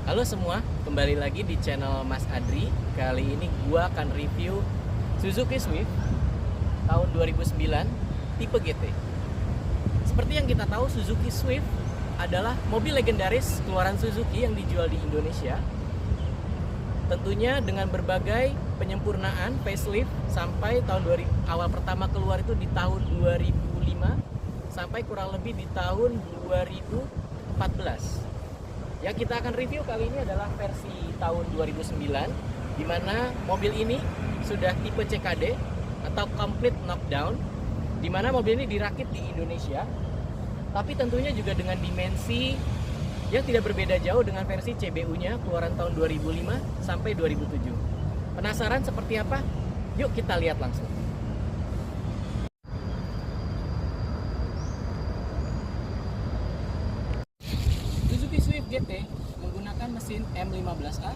Halo semua, kembali lagi di channel Mas Adri. Kali ini gua akan review Suzuki Swift tahun 2009 tipe GT. Seperti yang kita tahu, Suzuki Swift adalah mobil legendaris keluaran Suzuki yang dijual di Indonesia. Tentunya dengan berbagai penyempurnaan facelift sampai tahun 2000, awal pertama keluar itu di tahun 2005 sampai kurang lebih di tahun 2014. Yang kita akan review kali ini adalah versi tahun 2009, di mana mobil ini sudah tipe CKD atau Complete Knockdown, di mana mobil ini dirakit di Indonesia, tapi tentunya juga dengan dimensi yang tidak berbeda jauh dengan versi CBU-nya keluaran tahun 2005 sampai 2007. Penasaran seperti apa? Yuk kita lihat langsung. Suzuki Swift GT menggunakan mesin M15A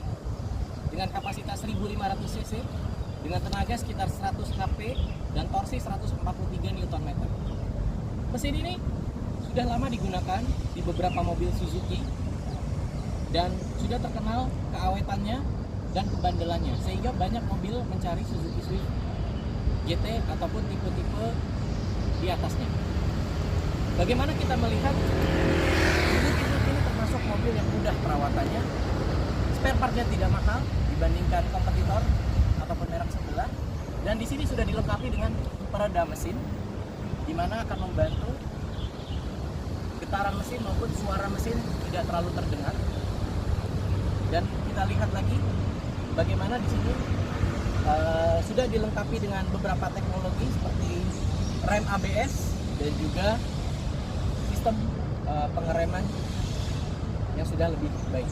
dengan kapasitas 1500 cc dengan tenaga sekitar 100 HP dan torsi 143 Nm. Mesin ini sudah lama digunakan di beberapa mobil Suzuki dan sudah terkenal keawetannya dan kebandelannya, sehingga banyak mobil mencari Suzuki Swift GT ataupun tipe-tipe di atasnya. Bagaimana kita melihat Suzuki Swift ini termasuk mobil yang mudah perawatannya, spare partnya tidak mahal dibandingkan kompetitor ataupun merek sebelah, dan di sini sudah dilengkapi dengan peredam mesin, di mana akan membantu getaran mesin maupun suara mesin tidak terlalu terdengar. Dan kita lihat lagi bagaimana di sini sudah dilengkapi dengan beberapa teknologi seperti rem ABS dan juga sistem pengereman yang sudah lebih baik.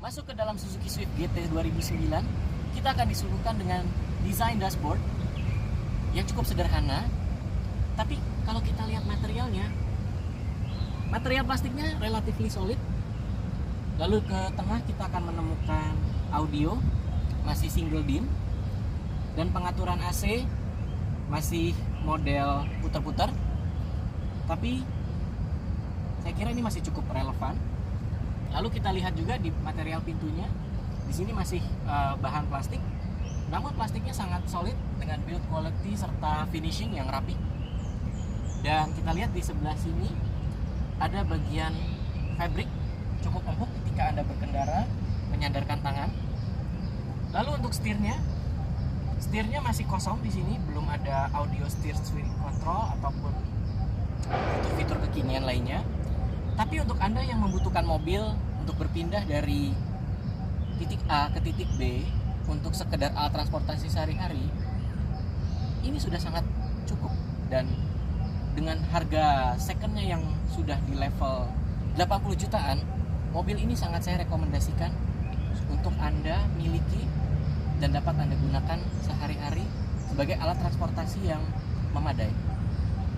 Masuk ke dalam Suzuki Swift GT 2009, kita akan disuguhkan dengan desain dashboard yang cukup sederhana, tapi kalau kita lihat materialnya, material plastiknya relatively solid. Lalu ke tengah kita akan menemukan audio masih single din, dan pengaturan AC masih model putar-putar, tapi saya kira ini masih cukup relevan. Lalu kita lihat juga di material pintunya, di sini masih bahan plastik, namun plastiknya sangat solid dengan build quality serta finishing yang rapi. Dan kita lihat di sebelah sini ada bagian fabric cukup empuk ketika Anda berkendara, menyandarkan tangan. Lalu untuk setirnya masih kosong di sini, belum ada audio steer wheel control ataupun fitur-fitur kekinian lainnya. Tapi untuk Anda yang membutuhkan mobil untuk berpindah dari titik A ke titik B untuk sekedar alat transportasi sehari-hari, ini sudah sangat cukup. Dan dengan harga secondnya yang sudah di level 80 jutaan, mobil ini sangat saya rekomendasikan untuk Anda miliki dan dapat Anda gunakan sehari-hari sebagai alat transportasi yang memadai.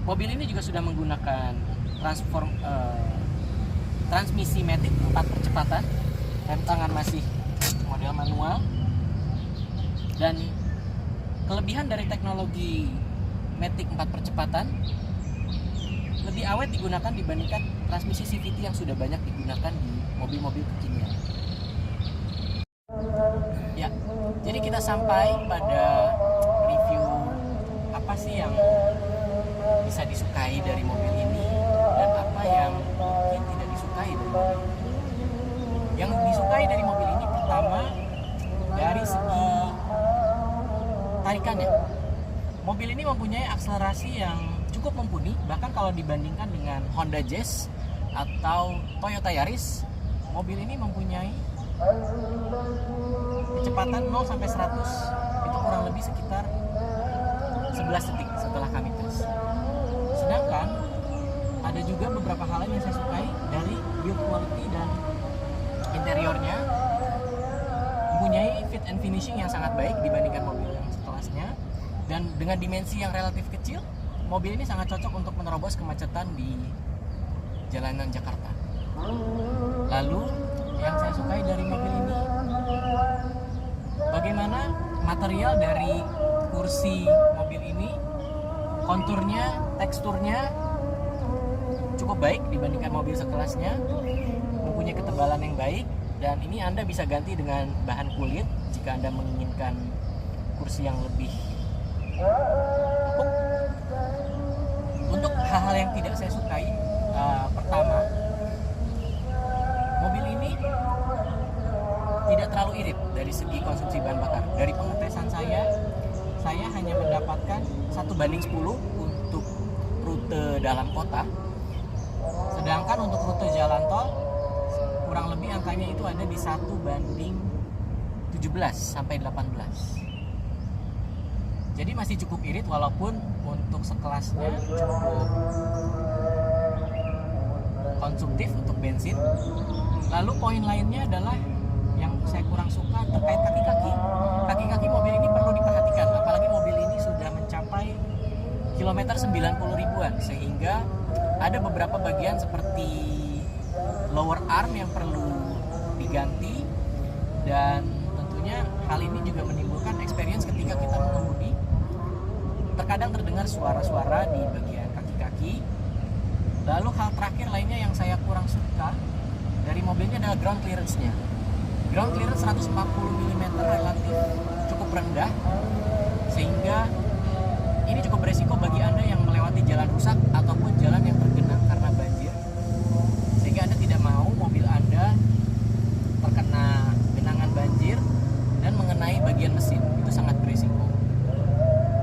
Mobil ini juga sudah menggunakan transmisi Matic 4 percepatan, rem tangan masih model manual, dan kelebihan dari teknologi Matic 4 percepatan, lebih awet digunakan dibandingkan transmisi CVT yang sudah banyak digunakan di mobil-mobil kekinian. Ya, jadi kita sampai pada review apa sih yang bisa disukai dari mobil ini dan apa yang mungkin tidak disukai dari mobil ini. Yang disukai dari mobil ini pertama dari segi tarikannya. Mobil ini mempunyai akselerasi yang cukup mumpuni, bahkan kalau dibandingkan dengan Honda Jazz atau Toyota Yaris, mobil ini mempunyai kecepatan 0 sampai 100 itu kurang lebih sekitar 11 detik setelah kami tes. Sedangkan ada juga beberapa hal yang saya sukai dari build quality dan interiornya, mempunyai fit and finishing yang sangat baik dibandingkan mobil yang sekelasnya, dan dengan dimensi yang relatif kecil, mobil ini sangat cocok untuk menerobos kemacetan di jalanan Jakarta. Lalu yang saya sukai dari mobil ini, bagaimana material dari kursi mobil ini, konturnya, teksturnya cukup baik dibandingkan mobil sekelasnya, mempunyai ketebalan yang baik, dan ini Anda bisa ganti dengan bahan kulit jika Anda menginginkan kursi yang lebih empuk. Untuk hal-hal yang tidak saya sukai, pertama, mobil ini tidak terlalu irit dari segi konsumsi bahan bakar. Dari pengetesan saya hanya mendapatkan 1:10 untuk rute dalam kota. Sedangkan untuk rute jalan tol kurang lebih angkanya itu ada di 1:17 sampai 18. Jadi masih cukup irit walaupun untuk sekelasnya cukup konsumtif untuk bensin. Lalu poin lainnya adalah yang saya kurang suka terkait kaki-kaki. Kaki-kaki mobil ini perlu diperhatikan, apalagi mobil ini sudah mencapai kilometer 90 ribuan, sehingga ada beberapa bagian seperti lower arm yang perlu diganti, dan tentunya hal ini juga menimbulkan experience ketika kita mengemudi. Terkadang terdengar suara-suara di bagian kaki-kaki. Lalu hal terakhir lainnya yang saya kurang suka dari mobilnya adalah ground clearance-nya. Ground clearance 140 mm relatif cukup rendah, sehingga ini cukup beresiko bagi Anda yang melewati jalan rusak ataupun jalan yang tergenang karena banjir, sehingga Anda tidak mau mobil Anda terkena genangan banjir dan mengenai bagian mesin. Itu sangat beresiko.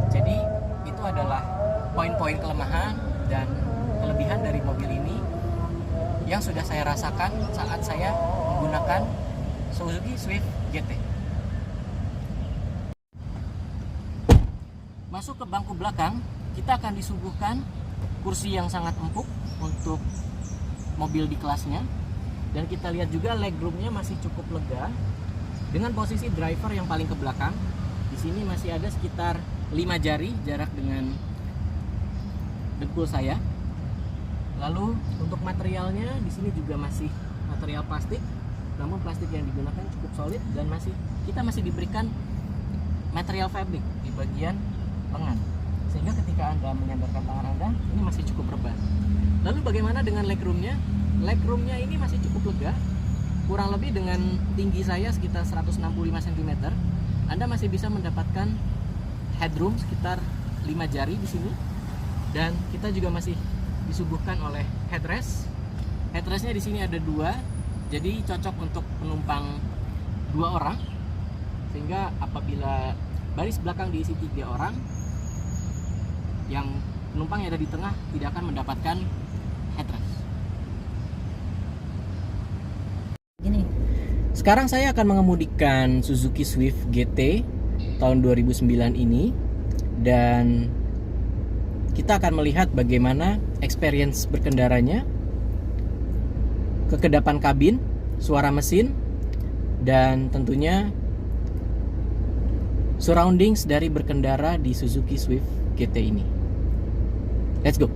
Jadi itu adalah poin-poin kelemahan dan kelebihan dari mobil ini yang sudah saya rasakan saat saya menggunakan Suzuki Swift GT. Masuk ke bangku belakang, kita akan disuguhkan kursi yang sangat empuk untuk mobil di kelasnya, dan kita lihat juga legroomnya masih cukup lega dengan posisi driver yang paling ke belakang. Di sini masih ada sekitar 5 jari jarak dengan dengkul saya. Lalu untuk materialnya di sini juga masih material plastik, namun plastik yang digunakan cukup solid dan kita masih diberikan material fabric di bagian lengan, sehingga ketika Anda menyandarkan tangan Anda ini masih cukup rebah. Lalu bagaimana dengan legroomnya? Legroomnya ini masih cukup lega, kurang lebih dengan tinggi saya sekitar 165 cm. Anda masih bisa mendapatkan headroom sekitar 5 jari di sini, dan kita juga masih disuguhkan oleh headrest. Headrestnya di sini ada 2, jadi cocok untuk penumpang 2 orang, sehingga apabila baris belakang diisi 3 orang, yang penumpang yang ada di tengah tidak akan mendapatkan headrest. Gini, sekarang saya akan mengemudikan Suzuki Swift GT tahun 2009 ini, dan kita akan melihat bagaimana experience berkendaranya, kekedapan kabin, suara mesin, dan tentunya surroundings dari berkendara di Suzuki Swift GT ini. Let's go!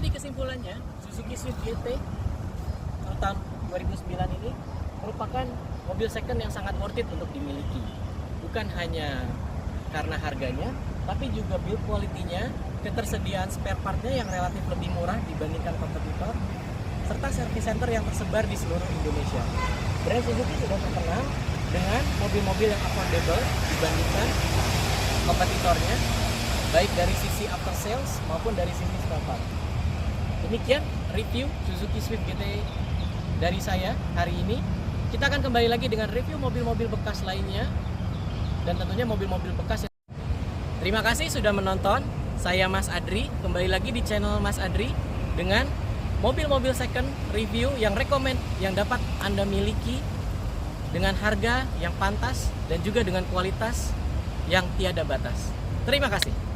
Jadi kesimpulannya, Suzuki Swift GT tahun 2009 ini merupakan mobil second yang sangat worth it untuk dimiliki. Bukan hanya karena harganya, tapi juga build quality-nya, ketersediaan spare part-nya yang relatif lebih murah dibandingkan kompetitor, serta service center yang tersebar di seluruh Indonesia. Brand Suzuki sudah terkenal dengan mobil-mobil yang affordable dibandingkan kompetitornya, baik dari sisi after sales maupun dari sisi spare part. Demikian review Suzuki Swift GT dari saya hari ini. Kita akan kembali lagi dengan review mobil-mobil bekas lainnya dan tentunya mobil-mobil bekas. Terima kasih sudah menonton. Saya Mas Adri, kembali lagi di channel Mas Adri dengan mobil-mobil second review yang recommend yang dapat Anda miliki dengan harga yang pantas dan juga dengan kualitas yang tiada batas. Terima kasih.